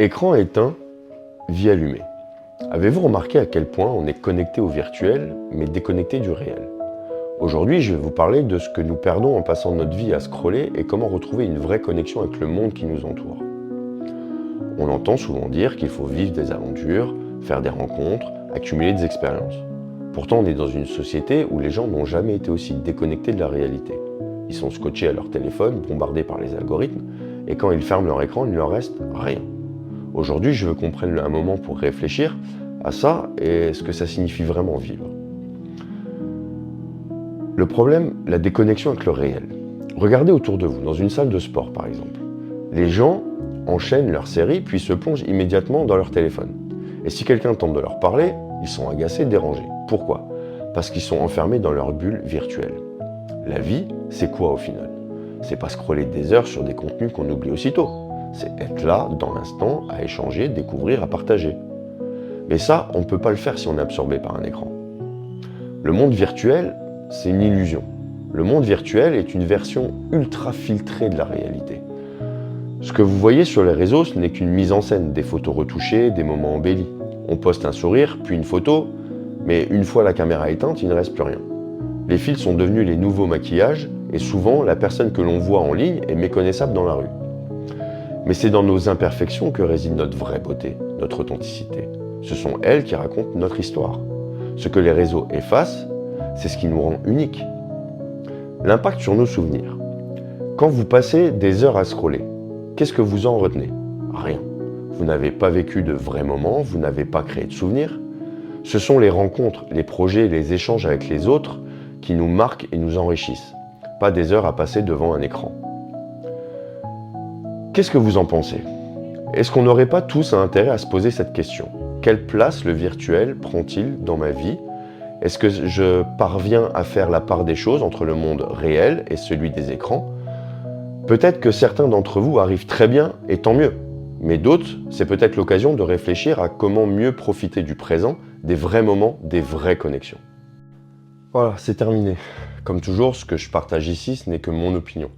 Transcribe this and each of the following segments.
Écran éteint, vie allumée. Avez-vous remarqué à quel point on est connecté au virtuel, mais déconnecté du réel? Aujourd'hui, je vais vous parler de ce que nous perdons en passant notre vie à scroller et comment retrouver une vraie connexion avec le monde qui nous entoure. On entend souvent dire qu'il faut vivre des aventures, faire des rencontres, accumuler des expériences. Pourtant, on est dans une société où les gens n'ont jamais été aussi déconnectés de la réalité. Ils sont scotchés à leur téléphone, bombardés par les algorithmes, et quand ils ferment leur écran, il ne leur reste rien. Aujourd'hui, je veux qu'on prenne un moment pour réfléchir à ça et ce que ça signifie vraiment vivre. Le problème, la déconnexion avec le réel. Regardez autour de vous, dans une salle de sport par exemple. Les gens enchaînent leur série puis se plongent immédiatement dans leur téléphone. Et si quelqu'un tente de leur parler, ils sont agacés, dérangés. Pourquoi? Parce qu'ils sont enfermés dans leur bulle virtuelle. La vie, c'est quoi au final? C'est pas scroller des heures sur des contenus qu'on oublie aussitôt. C'est être là, dans l'instant, à échanger, découvrir, à partager. Mais ça, on ne peut pas le faire si on est absorbé par un écran. Le monde virtuel, c'est une illusion. Le monde virtuel est une version ultra filtrée de la réalité. Ce que vous voyez sur les réseaux, ce n'est qu'une mise en scène, des photos retouchées, des moments embellis. On poste un sourire, puis une photo, mais une fois la caméra éteinte, il ne reste plus rien. Les filtres sont devenus les nouveaux maquillages, et souvent, la personne que l'on voit en ligne est méconnaissable dans la rue. Mais c'est dans nos imperfections que réside notre vraie beauté, notre authenticité. Ce sont elles qui racontent notre histoire. Ce que les réseaux effacent, c'est ce qui nous rend uniques. L'impact sur nos souvenirs. Quand vous passez des heures à scroller, qu'est-ce que vous en retenez? Rien. Vous n'avez pas vécu de vrais moments, vous n'avez pas créé de souvenirs. Ce sont les rencontres, les projets, les échanges avec les autres qui nous marquent et nous enrichissent. Pas des heures à passer devant un écran. Qu'est-ce que vous en pensez? Est-ce qu'on n'aurait pas tous un intérêt à se poser cette question? Quelle place le virtuel prend-il dans ma vie? Est-ce que je parviens à faire la part des choses entre le monde réel et celui des écrans? Peut-être que certains d'entre vous arrivent très bien, et tant mieux. Mais d'autres, c'est peut-être l'occasion de réfléchir à comment mieux profiter du présent, des vrais moments, des vraies connexions. Voilà, c'est terminé. Comme toujours, ce que je partage ici, ce n'est que mon opinion.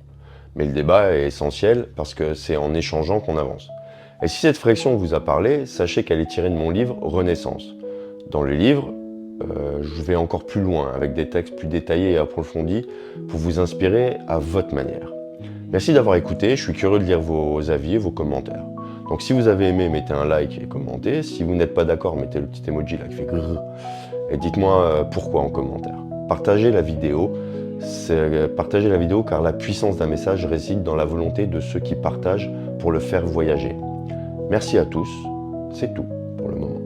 Mais le débat est essentiel parce que c'est en échangeant qu'on avance. Et si cette réflexion vous a parlé, sachez qu'elle est tirée de mon livre Renaissance. Dans le livre, je vais encore plus loin avec des textes plus détaillés et approfondis pour vous inspirer à votre manière. Merci d'avoir écouté, je suis curieux de lire vos avis et vos commentaires. Donc si vous avez aimé, mettez un like et commentez. Si vous n'êtes pas d'accord, mettez le petit emoji là qui fait grrr. Et dites-moi pourquoi en commentaire. Partagez la vidéo car la puissance d'un message réside dans la volonté de ceux qui partagent pour le faire voyager. Merci à tous, c'est tout pour le moment.